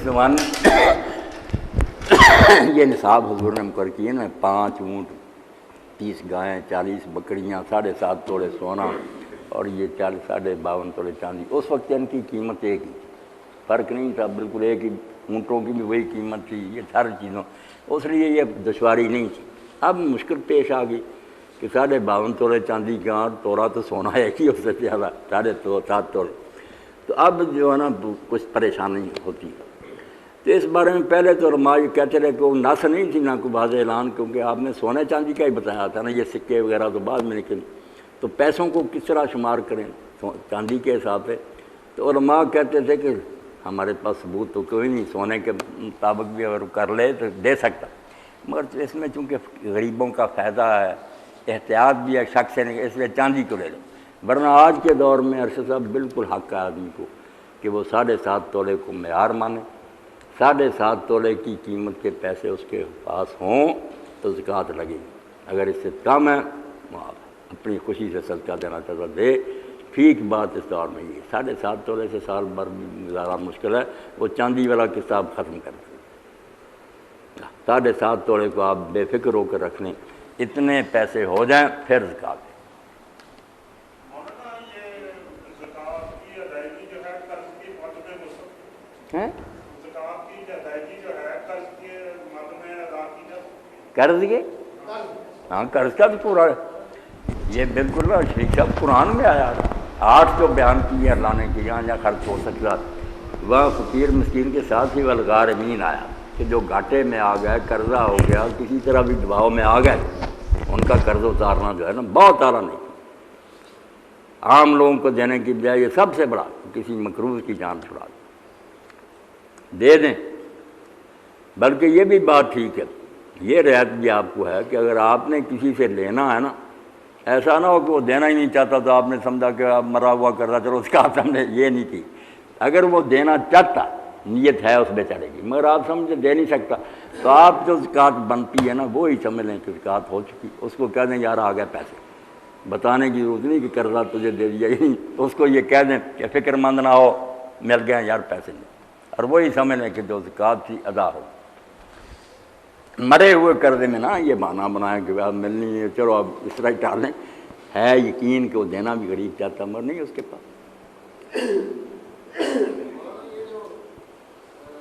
زمانے یہ نصاب حضور نے مقرر کیے نا، 5 اونٹ، 30 گائیں، 40 بکریاں، 7.5 توڑے سونا اور یہ 52.5 توڑے چاندی۔ اس وقت ان کی قیمت ایک ہی، فرق نہیں تھا، بالکل ایک ہی، اونٹوں کی بھی وہی قیمت تھی، یہ ہر چیزوں، اس لیے یہ دشواری نہیں تھی۔ اب مشکل پیش آ گئی کہ 52.5 توڑے چاندی کا توڑا تو سونا ایک ہی، اس سے زیادہ 7.5 توڑے، تو اب جو ہے نا کچھ پریشانی ہوتی ہے۔ تو اس بارے میں پہلے تو علماء یہ کہتے رہے کہ وہ نس نہیں تھی نہ کوئی واضح اعلان، کیونکہ آپ نے سونے چاندی کا ہی بتایا تھا نا، یہ سکے وغیرہ تو بعد میں نکلے، تو پیسوں کو کس طرح شمار کریں چاندی کے حساب سے؟ تو علماء کہتے تھے کہ ہمارے پاس ثبوت تو کوئی نہیں، سونے کے مطابق بھی اگر کر لے تو دے سکتا، مگر اس میں چونکہ غریبوں کا فائدہ ہے، احتیاط بھی ہے، شک سے نہیں، اس لیے چاندی کو لے لو۔ ورنہ آج کے دور میں ارشد صاحب بالکل حق ہے آدمی کو کہ وہ 7.5 توڑے کو معیار مانے، 7.5 توڑے کی قیمت کے پیسے اس کے پاس ہوں تو زکوٰۃ لگے گی، اگر اس سے کم ہے وہ اپنی خوشی سے صدقہ دینا چاہتا دے۔ ٹھیک بات اس دور میں یہ 7.5 توڑے سے سال بھر بھی گزارا مشکل ہے، وہ چاندی والا کتاب ختم کر دیں۔ 7.5 توڑے کو آپ بے فکر ہو کر رکھ لیں، اتنے پیسے ہو جائیں پھر زکوٰۃ دیں۔ قرض کے ہاں قرض کا بھی پورا یہ بالکل شیخ صاحب قرآن میں آیا، 8 جو بیان کی ہے اللہ نے کہ یہاں جہاں خرچ ہو سکتا، وہاں فقیر مسکین کے ساتھ ہی والغارمین آیا کہ جو گھاٹے میں آ گئے، قرضہ ہو گیا، کسی طرح بھی دباؤ میں آ گئے، ان کا قرض اتارنا جو ہے نا بہت آرا نہیں، عام لوگوں کو دینے کی بجائے یہ سب سے بڑا کسی مقروض کی جان چھڑا دے دیں۔ بلکہ یہ بھی بات ٹھیک ہے، یہ رعایت بھی آپ کو ہے کہ اگر آپ نے کسی سے لینا ہے نا، ایسا نہ ہو کہ وہ دینا ہی نہیں چاہتا تو آپ نے سمجھا کہ آپ مرا ہوا کر رہا، چلو اس کا ہم نے یہ نہیں کی۔ اگر وہ دینا چاہتا، نیت ہے اس میں چلے گی، مگر آپ سمجھے دے نہیں سکتا، تو آپ جو زکوٰۃ بنتی ہے نا وہی سمجھ لیں کہ زکوٰۃ ہو چکی، اس کو کہہ دیں یار آ گئے پیسے، بتانے کی ضرورت نہیں کہ قرضہ تجھے دے دیا ہی نہیں، اس کو یہ کہہ دیں کہ فکر مند نہ ہو مل گئے یار پیسے نہیں، اور وہی سمجھ لیں کہ جو زکوٰۃ تھی ادا ہو۔ مرے ہوئے قرضے میں نا یہ بہانہ بنائیں کہ آپ ملنی ہے، چلو اب اس طرح ٹال لیں، ہے یقین کہ وہ دینا بھی غریب چاہتا مگر نہیں اس کے پاس۔